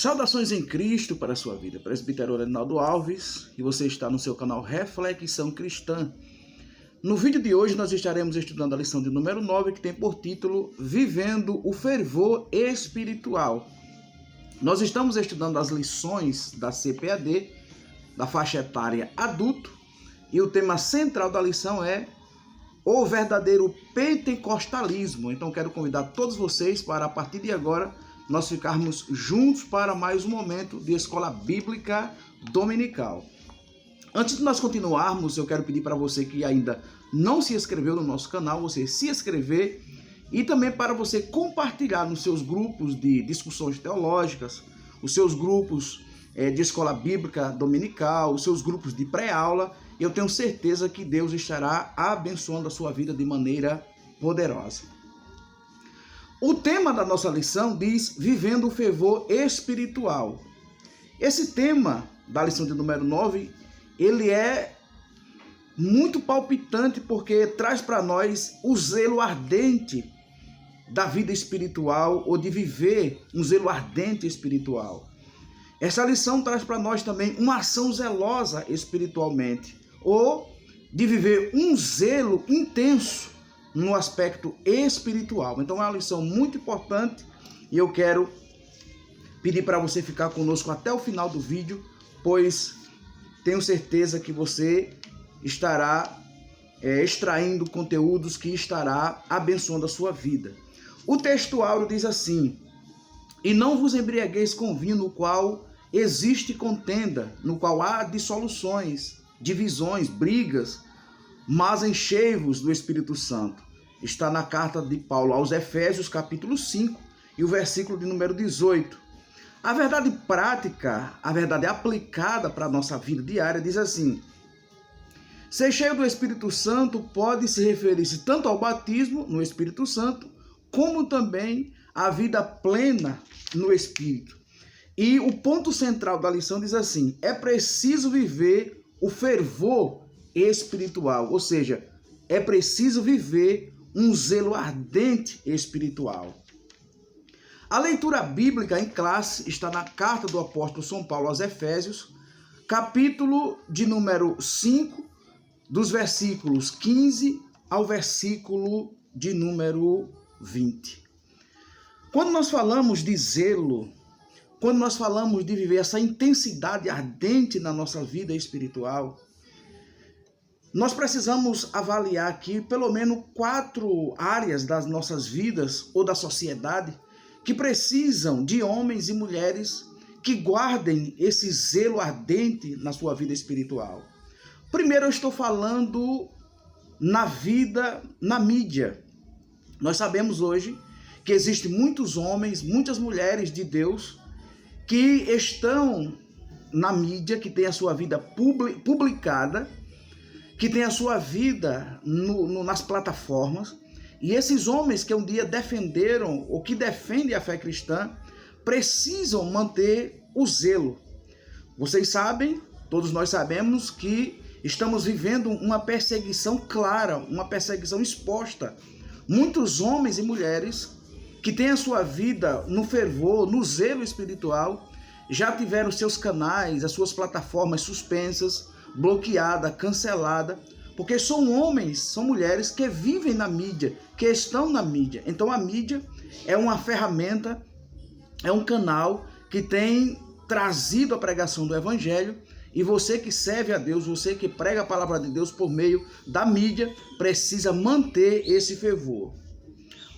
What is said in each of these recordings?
Saudações em Cristo para a sua vida. Presbítero Reinaldo Alves, e você está no seu canal Reflexão Cristã. No vídeo de hoje nós estaremos estudando a lição de número 9, que tem por título Vivendo o Fervor Espiritual. Nós estamos estudando as lições da CPAD, da faixa etária adulto, e o tema central da lição é o verdadeiro pentecostalismo. Então quero convidar todos vocês para, a partir de agora, nós ficarmos juntos para mais um momento de escola bíblica dominical. Antes de nós continuarmos, eu quero pedir para você que ainda não se inscreveu no nosso canal, você se inscrever e também para você compartilhar nos seus grupos de discussões teológicas, os seus grupos de escola bíblica dominical, os seus grupos de pré-aula. Eu tenho certeza que Deus estará abençoando a sua vida de maneira poderosa. O tema da nossa lição diz Vivendo o Fervor Espiritual. Esse tema da lição de número 9, ele é muito palpitante porque traz para nós o zelo ardente da vida espiritual ou de viver um zelo ardente espiritual. Essa lição traz para nós também uma ação zelosa espiritualmente ou de viver um zelo intenso no aspecto espiritual. Então é uma lição muito importante e eu quero pedir para você ficar conosco até o final do vídeo, pois tenho certeza que você estará extraindo conteúdos que estará abençoando a sua vida. O texto áureo diz assim: E não vos embriagueis com vinho no qual existe contenda, no qual há dissoluções, divisões, brigas, mas enchei-vos do Espírito Santo. Está na carta de Paulo aos Efésios, capítulo 5, e o versículo de número 18. A verdade prática, a verdade aplicada para a nossa vida diária diz assim: ser cheio do Espírito Santo pode se referir-se tanto ao batismo no Espírito Santo, como também à vida plena no Espírito. E o ponto central da lição diz assim: é preciso viver o fervor espiritual, ou seja, é preciso viver um zelo ardente espiritual. A leitura bíblica em classe está na carta do apóstolo São Paulo aos Efésios, capítulo de número 5, dos versículos 15 ao versículo de número 20. Quando nós falamos de zelo, quando nós falamos de viver essa intensidade ardente na nossa vida espiritual, nós precisamos avaliar aqui pelo menos 4 áreas das nossas vidas ou da sociedade que precisam de homens e mulheres que guardem esse zelo ardente na sua vida espiritual. Primeiro, eu estou falando na vida, na mídia. Nós sabemos hoje que existem muitos homens, muitas mulheres de Deus que estão na mídia, que têm a sua vida publicada, que têm a sua vida nas plataformas. E esses homens que um dia defenderam ou que defendem a fé cristã precisam manter o zelo. Vocês sabem, todos nós sabemos que estamos vivendo uma perseguição clara, uma perseguição exposta. Muitos homens e mulheres que têm a sua vida no fervor, no zelo espiritual, já tiveram seus canais, as suas plataformas suspensas, bloqueadas, canceladas, porque são homens, são mulheres que vivem na mídia, que estão na mídia. Então a mídia é uma ferramenta, é um canal que tem trazido a pregação do evangelho, e você que serve a Deus, você que prega a palavra de Deus por meio da mídia, precisa manter esse fervor.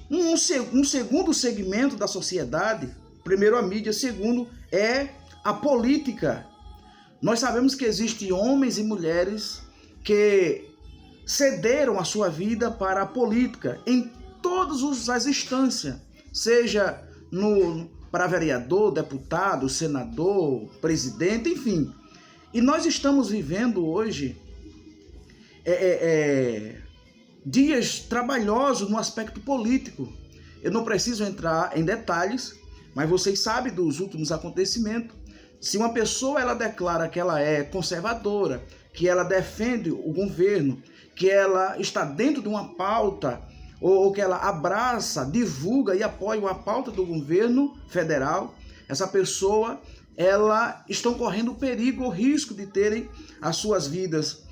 Um segundo segmento da sociedade, primeiro a mídia, segundo é a política. Nós sabemos que existem homens e mulheres que cederam a sua vida para a política em todas as instâncias, seja para vereador, deputado, senador, presidente, enfim. E nós estamos vivendo hoje dias trabalhosos no aspecto político. Eu não preciso entrar em detalhes, mas vocês sabem dos últimos acontecimentos. Se uma pessoa ela declara que ela é conservadora, que ela defende o governo, que ela está dentro de uma pauta, ou que ela abraça, divulga e apoia uma pauta do governo federal, essa pessoa, ela estão correndo perigo ou risco de terem as suas vidas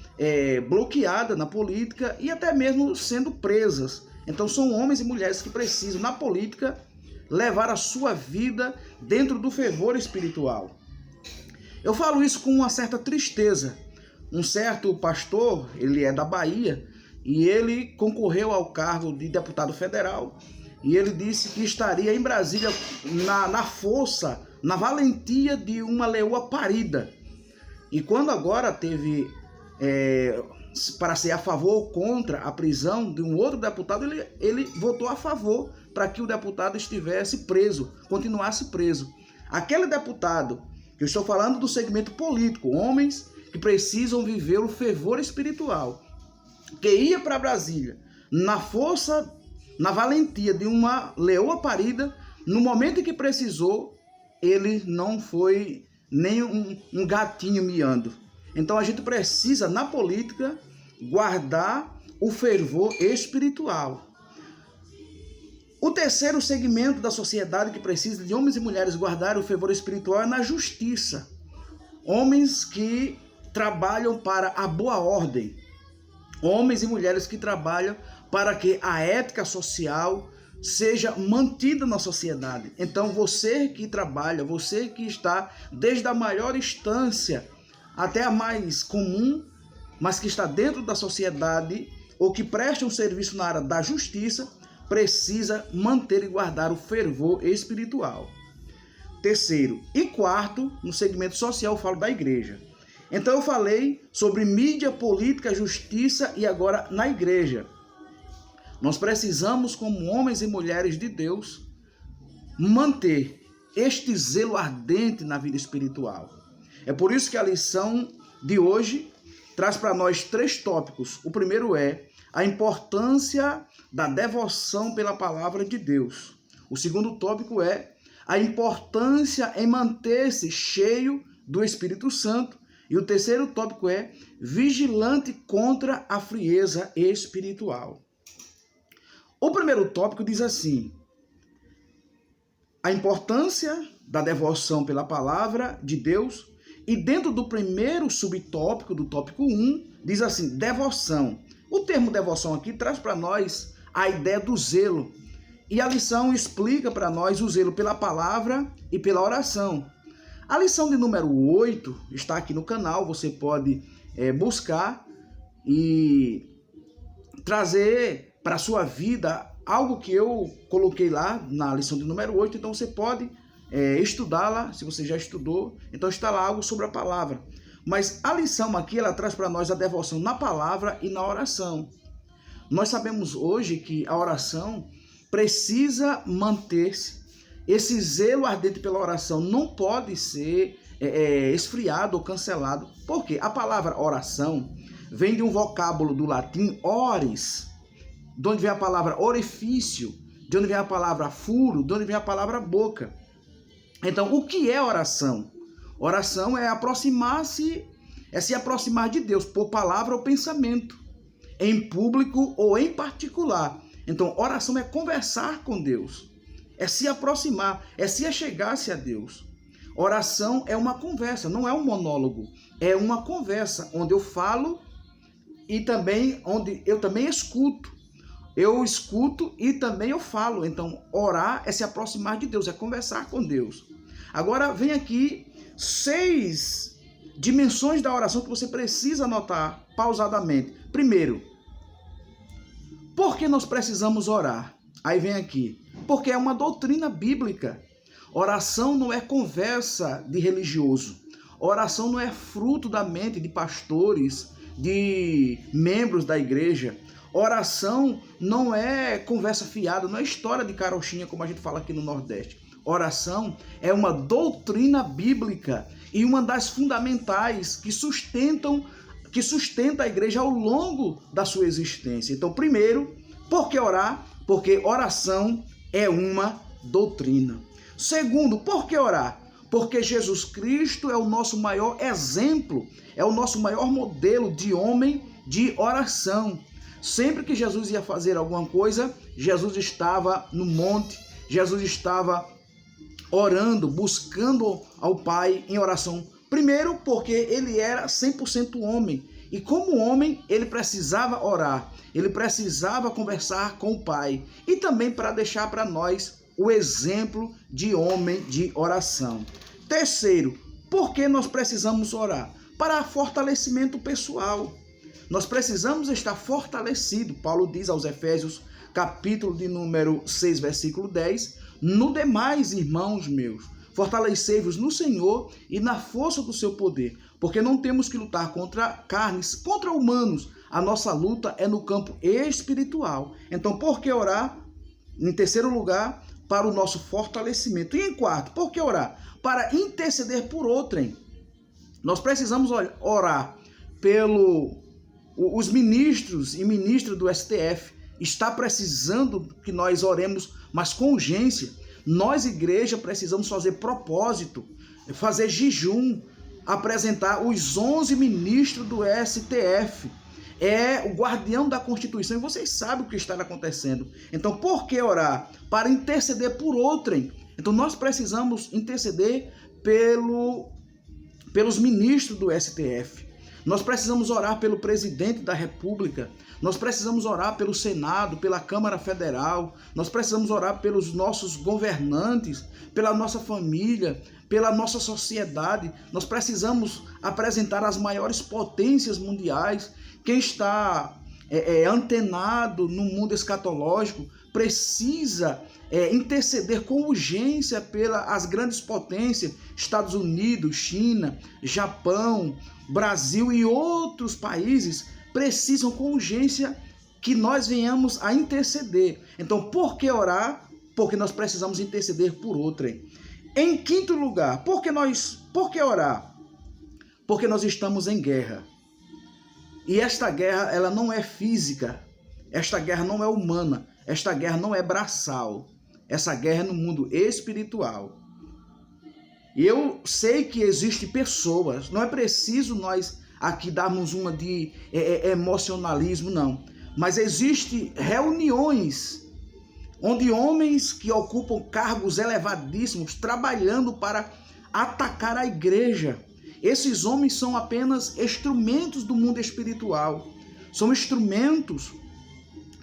bloqueadas na política e até mesmo sendo presas. Então são homens e mulheres que precisam, na política, levar a sua vida dentro do fervor espiritual. Eu falo isso com uma certa tristeza. Um certo pastor, ele é da Bahia, e ele concorreu ao cargo de deputado federal, e ele disse que estaria em Brasília na força, na valentia de uma leoa parida. E quando agora teve para ser a favor ou contra a prisão de um outro deputado, ele votou a favor para que o deputado estivesse preso, continuasse preso. Aquele deputado, eu estou falando do segmento político, homens que precisam viver o fervor espiritual, que ia para Brasília na força, na valentia de uma leoa parida, no momento em que precisou, ele não foi nem um gatinho miando. Então a gente precisa, na política, guardar o fervor espiritual. O terceiro segmento da sociedade que precisa de homens e mulheres guardarem o fervor espiritual é na justiça. Homens que trabalham para a boa ordem. Homens e mulheres que trabalham para que a ética social seja mantida na sociedade. Então você que trabalha, você que está desde a maior instância até a mais comum, mas que está dentro da sociedade ou que presta um serviço na área da justiça, precisa manter e guardar o fervor espiritual. Terceiro e quarto, no segmento social, eu falo da igreja. Então eu falei sobre mídia, política, justiça e agora na igreja. Nós precisamos, como homens e mulheres de Deus, manter este zelo ardente na vida espiritual. É por isso que a lição de hoje traz para nós 3 tópicos. O primeiro é a importância da devoção pela palavra de Deus. O segundo tópico é a importância em manter-se cheio do Espírito Santo. E o terceiro tópico é vigilante contra a frieza espiritual. O primeiro tópico diz assim: a importância da devoção pela palavra de Deus. E dentro do primeiro subtópico, do tópico 1, diz assim, devoção. O termo devoção aqui traz para nós a ideia do zelo. E a lição explica para nós o zelo pela palavra e pela oração. A lição de número 8 está aqui no canal, você pode buscar e trazer para a sua vida algo que eu coloquei lá na lição de número 8, então você pode estudá-la, se você já estudou, então está lá algo sobre a palavra. Mas a lição aqui, ela traz para nós a devoção na palavra e na oração. Nós sabemos hoje que a oração precisa manter-se. Esse zelo ardente pela oração não pode ser esfriado ou cancelado. Por quê? A palavra oração vem de um vocábulo do latim ores, de onde vem a palavra orifício, de onde vem a palavra furo, de onde vem a palavra boca. Então, o que é oração? Oração é aproximar-se, é se aproximar de Deus por palavra ou pensamento, em público ou em particular. Então, oração é conversar com Deus, é se aproximar, é se achegar-se a Deus. Oração é uma conversa, não é um monólogo, é uma conversa onde eu falo e também onde eu também escuto. Eu escuto e também eu falo. Então, orar é se aproximar de Deus, é conversar com Deus. Agora, vem aqui 6 dimensões da oração que você precisa anotar pausadamente. Primeiro, por que nós precisamos orar? Aí vem aqui, porque é uma doutrina bíblica. Oração não é conversa de religioso. Oração não é fruto da mente de pastores, de membros da igreja. Oração não é conversa fiada, não é história de carochinha, como a gente fala aqui no Nordeste. Oração é uma doutrina bíblica e uma das fundamentais que sustenta a igreja ao longo da sua existência. Então, primeiro, por que orar? Porque oração é uma doutrina. Segundo, por que orar? Porque Jesus Cristo é o nosso maior exemplo, é o nosso maior modelo de homem de oração. Sempre que Jesus ia fazer alguma coisa, Jesus estava no monte, Jesus estava orando, buscando ao Pai em oração. Primeiro, porque ele era 100% homem. E como homem, ele precisava orar, ele precisava conversar com o Pai. E também para deixar para nós o exemplo de homem de oração. Terceiro, por que nós precisamos orar? Para fortalecimento pessoal. Nós precisamos estar fortalecidos. Paulo diz aos Efésios, capítulo de número 6, versículo 10, no demais, irmãos meus, fortalecei-vos no Senhor e na força do seu poder, porque não temos que lutar contra carnes, contra humanos. A nossa luta é no campo espiritual. Então, por que orar? Em terceiro lugar, para o nosso fortalecimento. E em quarto, por que orar? Para interceder por outrem. Nós precisamos orar os ministros e ministras do STF. Está precisando que nós oremos, mas com urgência. Nós, igreja, precisamos fazer propósito, fazer jejum, apresentar os 11 ministros do STF. É o guardião da Constituição e vocês sabem o que está acontecendo. Então, por que orar? Para interceder por outrem. Então, nós precisamos interceder pelos ministros do STF. Nós precisamos orar pelo presidente da República. Nós precisamos orar pelo Senado, pela Câmara Federal. Nós precisamos orar pelos nossos governantes, pela nossa família, pela nossa sociedade. Nós precisamos apresentar as maiores potências mundiais. Quem está antenado no mundo escatológico precisa interceder com urgência pelas grandes potências, Estados Unidos, China, Japão, Brasil e outros países precisam com urgência que nós venhamos a interceder. Então, por que orar? Porque nós precisamos interceder por outrem. Em quinto lugar, por que orar? Porque nós estamos em guerra. E esta guerra, ela não é física, esta guerra não é humana, esta guerra não é braçal, essa guerra é no mundo espiritual. E eu sei que existem pessoas, não é preciso nós aqui darmos uma de emocionalismo, não, mas existem reuniões onde homens que ocupam cargos elevadíssimos, trabalhando para atacar a igreja. Esses homens são apenas instrumentos do mundo espiritual, são instrumentos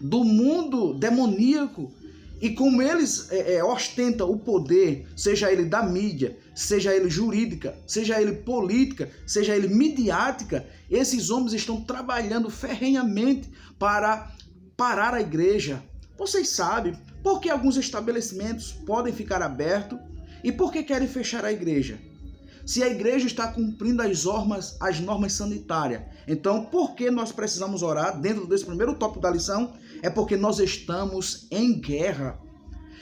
do mundo demoníaco, e como eles ostentam o poder, seja ele da mídia, seja ele jurídica, seja ele política, seja ele midiática, esses homens estão trabalhando ferrenhamente para parar a igreja. Vocês sabem por que alguns estabelecimentos podem ficar abertos e por que querem fechar a igreja? Se a igreja está cumprindo as normas sanitárias. Então, por que nós precisamos orar? Dentro desse primeiro tópico da lição, é porque nós estamos em guerra.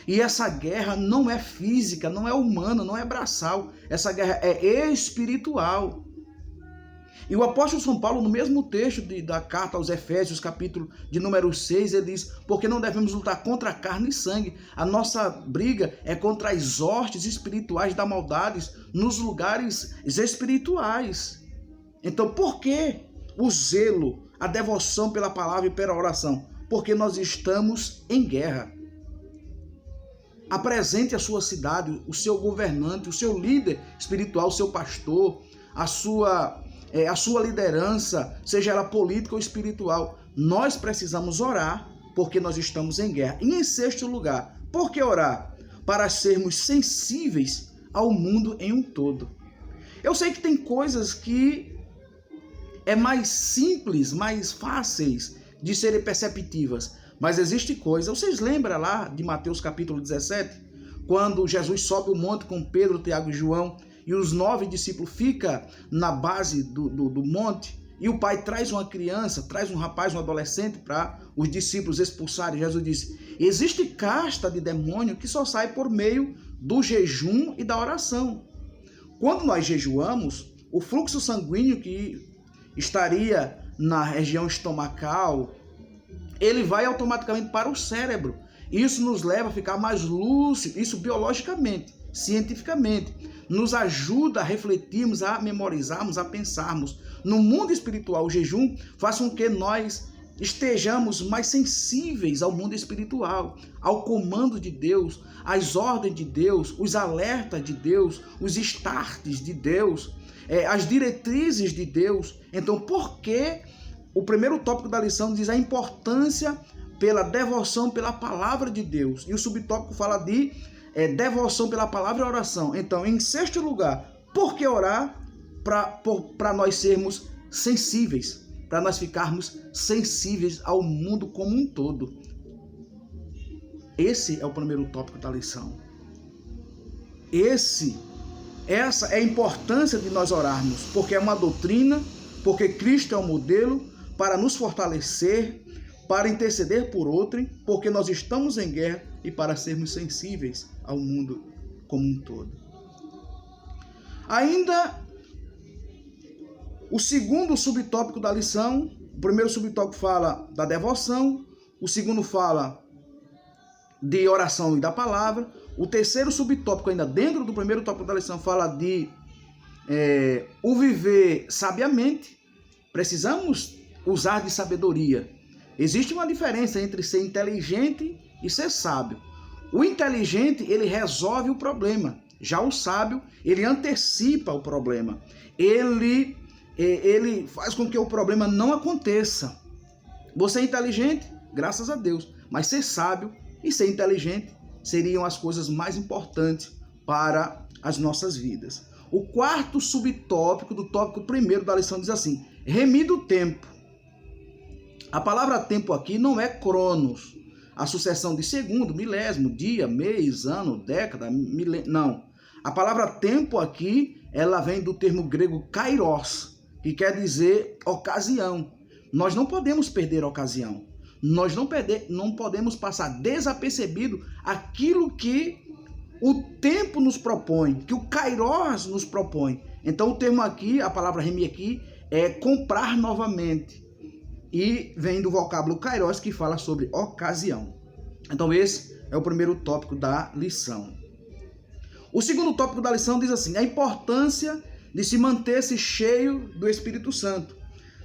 E essa guerra não é física, não é humana, não é braçal. Essa guerra é espiritual. E o apóstolo São Paulo, no mesmo texto da carta aos Efésios, capítulo de número 6, ele diz, porque não devemos lutar contra carne e sangue. A nossa briga é contra as hostes espirituais da maldade nos lugares espirituais. Então, por que o zelo, a devoção pela palavra e pela oração? Porque nós estamos em guerra. Apresente a sua cidade, o seu governante, o seu líder espiritual, o seu pastor, a sua liderança, seja ela política ou espiritual. Nós precisamos orar porque nós estamos em guerra. E em sexto lugar, por que orar? Para sermos sensíveis ao mundo em um todo. Eu sei que tem coisas que é mais simples, mais fáceis de serem perceptivas, mas existe coisa. Vocês lembram lá de Mateus capítulo 17, quando Jesus sobe o monte com Pedro, Tiago e João, e os 9 discípulos ficam na base do monte, e o pai traz uma criança, traz um rapaz, um adolescente para os discípulos expulsarem. Jesus disse, existe casta de demônio que só sai por meio do jejum e da oração. Quando nós jejuamos, o fluxo sanguíneo que estaria na região estomacal, ele vai automaticamente para o cérebro. Isso nos leva a ficar mais lúcido, isso biologicamente, cientificamente. Nos ajuda a refletirmos, a memorizarmos, a pensarmos. No mundo espiritual, o jejum faz com que nós estejamos mais sensíveis ao mundo espiritual, ao comando de Deus, às ordens de Deus, os alertas de Deus, os starts de Deus, as diretrizes de Deus. Então, por que o primeiro tópico da lição diz a importância pela devoção pela palavra de Deus? E o subtópico fala de devoção pela palavra e oração. Então, em sexto lugar, por que orar? Para nós sermos sensíveis, para nós ficarmos sensíveis ao mundo como um todo. Esse é o primeiro tópico da lição. Essa é a importância de nós orarmos, porque é uma doutrina, porque Cristo é um modelo para nos fortalecer, para interceder por outrem, porque nós estamos em guerra e para sermos sensíveis ao mundo como um todo. Ainda o segundo subtópico da lição, o primeiro subtópico fala da devoção, o segundo fala de oração e da palavra, o terceiro subtópico, ainda dentro do primeiro tópico da lição, fala de o viver sabiamente. Precisamos usar de sabedoria. Existe uma diferença entre ser inteligente e ser sábio. O inteligente, ele resolve o problema. Já o sábio, ele antecipa o problema. Ele faz com que o problema não aconteça. Você é inteligente? Graças a Deus. Mas ser sábio e ser inteligente seriam as coisas mais importantes para as nossas vidas. O quarto subtópico do tópico primeiro da lição diz assim: remida o tempo. A palavra tempo aqui não é cronos, a sucessão de segundo, milésimo, dia, mês, ano, década, milênio. Não. A palavra tempo aqui, ela vem do termo grego kairos, que quer dizer ocasião. Nós não podemos perder a ocasião. Nós não podemos passar desapercebido aquilo que o tempo nos propõe, que o kairos nos propõe. Então o termo aqui, a palavra remi aqui, é comprar novamente. E vem do vocábulo kairos, que fala sobre ocasião. Então esse é o primeiro tópico da lição. O segundo tópico da lição diz assim: a importância de se manter-se cheio do Espírito Santo.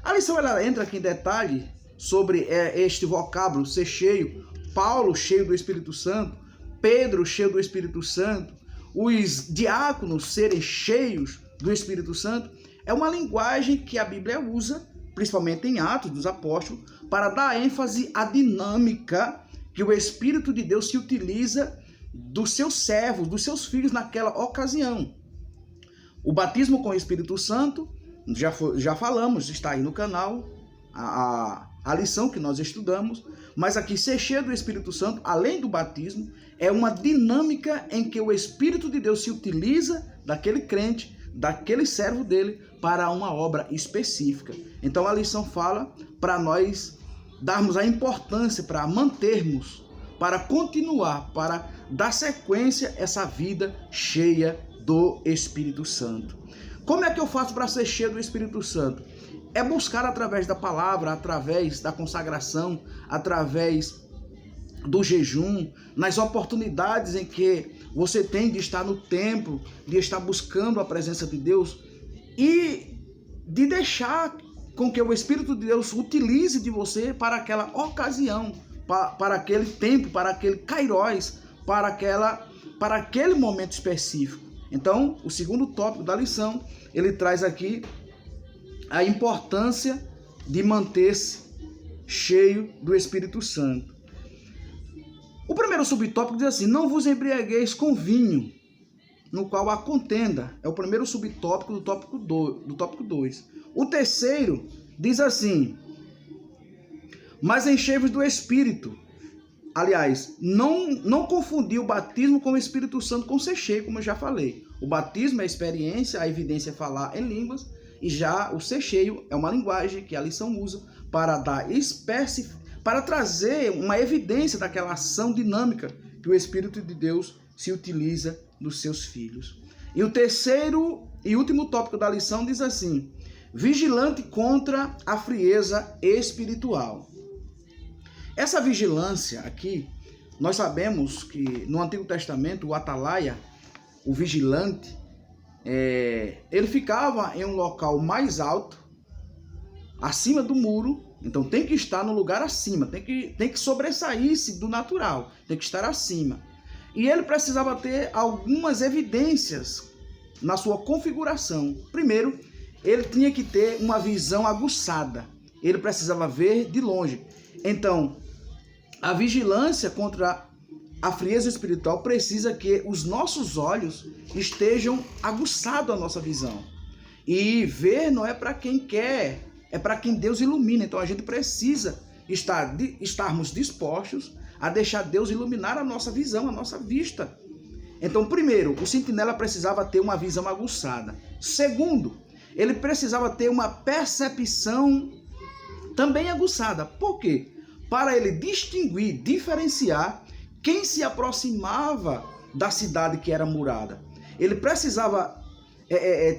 A lição ela entra aqui em detalhe sobre este vocábulo, ser cheio. Paulo, cheio do Espírito Santo. Pedro, cheio do Espírito Santo. Os diáconos serem cheios do Espírito Santo. É uma linguagem que a Bíblia usa, principalmente em Atos dos Apóstolos, para dar ênfase à dinâmica que o Espírito de Deus se utiliza dos seus servos, dos seus filhos naquela ocasião. O batismo com o Espírito Santo, já falamos, está aí no canal, a lição que nós estudamos, mas aqui ser cheio do Espírito Santo, além do batismo, é uma dinâmica em que o Espírito de Deus se utiliza daquele crente, daquele servo dele, para uma obra específica. Então a lição fala para nós darmos a importância, para mantermos, para continuar, para dar sequência a essa vida cheia do Espírito Santo. Como é que eu faço para ser cheio do Espírito Santo? É buscar através da palavra, através da consagração, através do jejum, nas oportunidades em que você tem de estar no templo, de estar buscando a presença de Deus e de deixar com que o Espírito de Deus utilize de você para aquela ocasião, para aquele tempo, para aquele kairos, para aquele momento específico. Então, o segundo tópico da lição, ele traz aqui a importância de manter-se cheio do Espírito Santo. O primeiro subtópico diz assim: não vos embriagueis com vinho, no qual há contenda. É o primeiro subtópico do tópico 2. O terceiro diz assim: mas enchei-vos do Espírito. Aliás, não confundir o batismo com o Espírito Santo com ser cheio, como eu já falei. O batismo é a experiência, a evidência é falar em línguas, e já o ser cheio é uma linguagem que a lição usa para para trazer uma evidência daquela ação dinâmica que o Espírito de Deus se utiliza dos seus filhos. E o terceiro e último tópico da lição diz assim: vigilante contra a frieza espiritual. Essa vigilância aqui, nós sabemos que no Antigo Testamento, o atalaia, o vigilante, ele ficava em um local mais alto, acima do muro, Então tem que estar no lugar acima, tem que sobressair-se do natural, tem que estar acima. E ele precisava ter algumas evidências na sua configuração. Primeiro, ele tinha que ter uma visão aguçada, ele precisava ver de longe. Então, a vigilância contra a frieza espiritual precisa que os nossos olhos estejam aguçados à nossa visão. E ver não é para quem quer, é para quem Deus ilumina. Então a gente precisa estarmos dispostos a deixar Deus iluminar a nossa visão, a nossa vista. Então, primeiro, o sentinela precisava ter uma visão aguçada. Segundo, ele precisava ter uma percepção também aguçada. Por quê? Para ele distinguir, diferenciar quem se aproximava da cidade que era murada. Ele precisava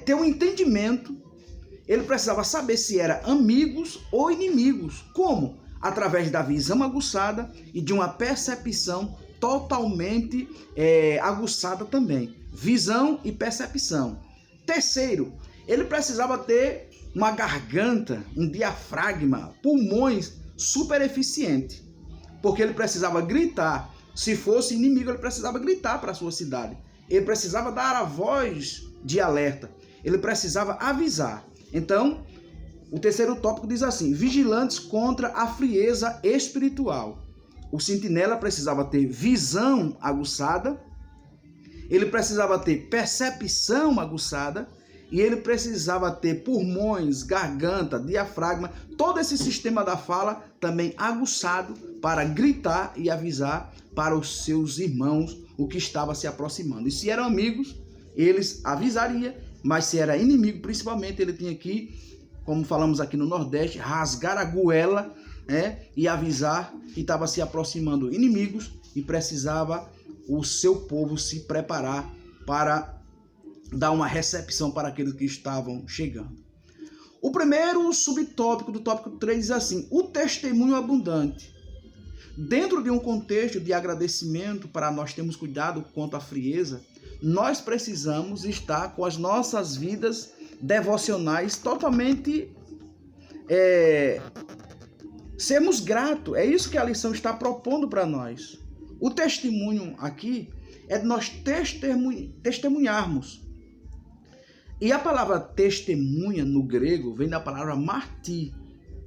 ter um entendimento, ele precisava saber se eram amigos ou inimigos. Como? Através da visão aguçada e de uma percepção totalmente aguçada também. Visão e percepção. Terceiro, ele precisava ter uma garganta, um diafragma, pulmões super eficiente, porque ele precisava gritar. Se fosse inimigo, ele precisava gritar para a sua cidade. Ele precisava dar a voz de alerta. Ele precisava avisar. Então, o terceiro tópico diz assim: vigilantes contra a frieza espiritual. O sentinela precisava ter visão aguçada, ele precisava ter percepção aguçada e ele precisava ter pulmões, garganta, diafragma, todo esse sistema da fala também aguçado para gritar e avisar para os seus irmãos o que estava se aproximando. E se eram amigos, eles avisariam, mas se era inimigo, principalmente, ele tinha que, como falamos aqui no Nordeste, rasgar a goela, e avisar que estava se aproximando inimigos e precisava o seu povo se preparar para dar uma recepção para aqueles que estavam chegando. O primeiro subtópico do tópico 3 diz assim: o testemunho abundante. Dentro de um contexto de agradecimento para nós termos cuidado quanto à frieza, nós precisamos estar com as nossas vidas devocionais totalmente sermos gratos. É isso que a lição está propondo para nós. O testemunho aqui é de nós testemunharmos. E a palavra testemunha no grego vem da palavra martir,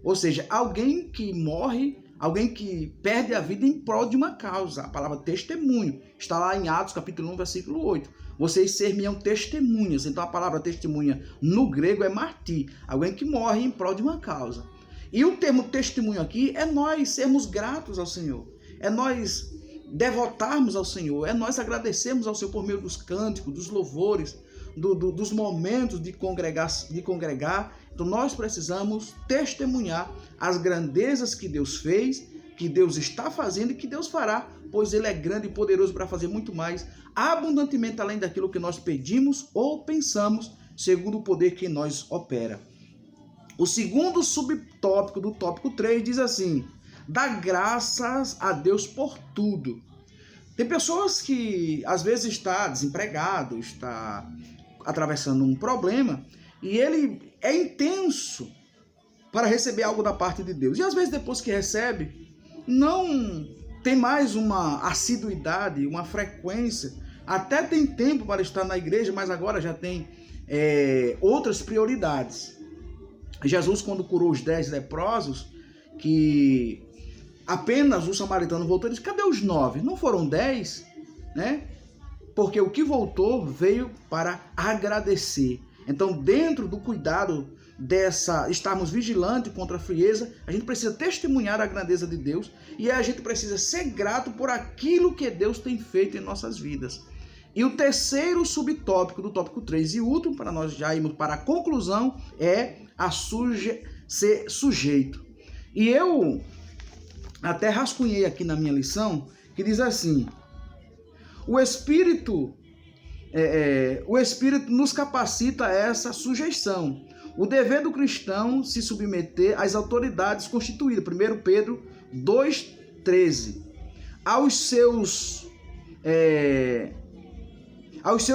ou seja, alguém que morre, alguém que perde a vida em prol de uma causa. A palavra testemunho está lá em Atos capítulo 1, versículo 8. Vocês ser-me-ão testemunhas. Então a palavra testemunha no grego é martir, alguém que morre em prol de uma causa. E o termo testemunho aqui é nós sermos gratos ao Senhor, é nós devotarmos ao Senhor, é nós agradecermos ao Senhor por meio dos cânticos, dos louvores, dos momentos de congregar. Então nós precisamos testemunhar as grandezas que Deus fez, que Deus está fazendo e que Deus fará, pois Ele é grande e poderoso para fazer muito mais, abundantemente além daquilo que nós pedimos ou pensamos, segundo o poder que em nós opera. O segundo subtópico do tópico 3 diz assim: dá graças a Deus por tudo. Tem pessoas que às vezes está desempregado, está atravessando um problema e ele é intenso para receber algo da parte de Deus. E às vezes depois que recebe, não tem mais uma assiduidade, uma frequência. Até tem tempo para estar na igreja, mas agora já tem outras prioridades. Jesus, quando curou os 10 leprosos, que apenas o samaritano voltou, ele disse: cadê os 9? Não foram 10, né? Porque o que voltou veio para agradecer. Então, dentro do cuidado estarmos vigilantes contra a frieza, a gente precisa testemunhar a grandeza de Deus e a gente precisa ser grato por aquilo que Deus tem feito em nossas vidas. E o terceiro subtópico do tópico 3 e último, para nós já irmos para a conclusão, é ser sujeito. E eu até rascunhei aqui na minha lição, que diz assim: o Espírito nos capacita a essa sujeição. O dever do cristão se submeter às autoridades constituídas. 1 Pedro 2,13. Aos seus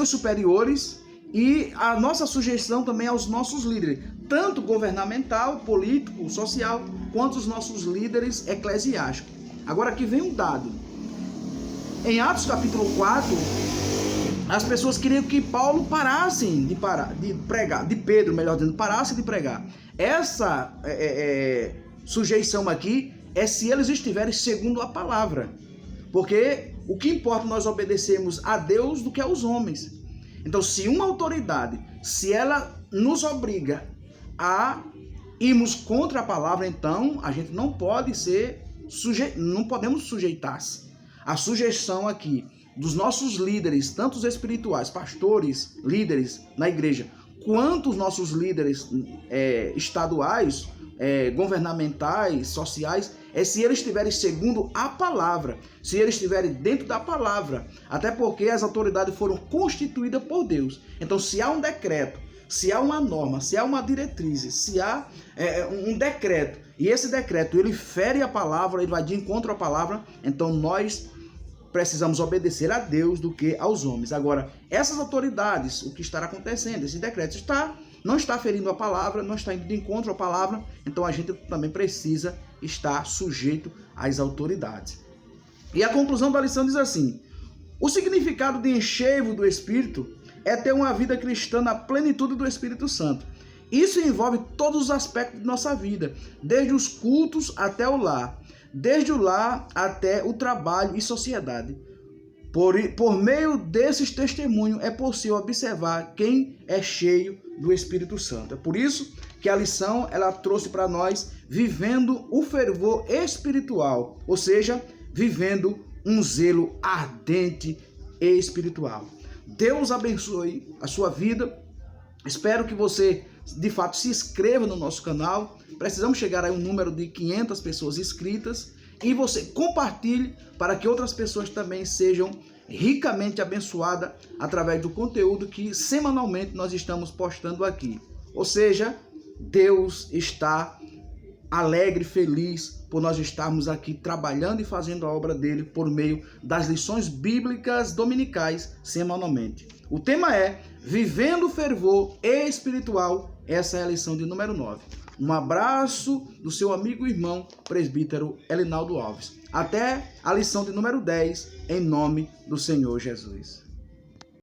superiores e a nossa sujeição também aos nossos líderes, tanto governamental, político, social, quanto os nossos líderes eclesiásticos. Agora aqui vem um dado. Em Atos capítulo 4, as pessoas queriam que Paulo parasse de pregar, de Pedro, melhor dizendo, parasse de pregar. Essa sujeição aqui é se eles estiverem segundo a palavra. Porque o que importa nós obedecermos a Deus do que aos homens. Então, se uma autoridade, se ela nos obriga a irmos contra a palavra, então a gente não pode não podemos sujeitar-se. A sujeição aqui dos nossos líderes, tanto os espirituais, pastores, líderes na igreja, quanto os nossos líderes estaduais, governamentais, sociais, é se eles estiverem segundo a palavra, se eles estiverem dentro da palavra, até porque as autoridades foram constituídas por Deus. Então, se há um decreto, se há uma norma, se há uma diretriz, se há um decreto, e esse decreto ele fere a palavra, ele vai de encontro à palavra, então nós precisamos obedecer a Deus do que aos homens. Agora, essas autoridades, o que estará acontecendo? Esse decreto não está ferindo a palavra, não está indo de encontro à palavra, então a gente também precisa estar sujeito às autoridades. E a conclusão da lição diz assim: o significado de enchevo do Espírito é ter uma vida cristã na plenitude do Espírito Santo. Isso envolve todos os aspectos de nossa vida, desde os cultos até o lar, desde o lar até o trabalho e sociedade. Por meio desses testemunhos é possível observar quem é cheio do Espírito Santo. É por isso que a lição ela trouxe para nós vivendo o fervor espiritual, ou seja, vivendo um zelo ardente e espiritual. Deus abençoe a sua vida. Espero que você, de fato, se inscreva no nosso canal. Precisamos chegar a um número de 500 pessoas inscritas. E você compartilhe para que outras pessoas também sejam ricamente abençoadas através do conteúdo que semanalmente nós estamos postando aqui. Ou seja, Deus está alegre, feliz por nós estarmos aqui trabalhando e fazendo a obra dele por meio das lições bíblicas dominicais semanalmente. O tema é Vivendo o Fervor Espiritual. Essa é a lição de número 9. Um abraço do seu amigo e irmão, presbítero Elinaldo Alves. Até a lição de número 10, em nome do Senhor Jesus.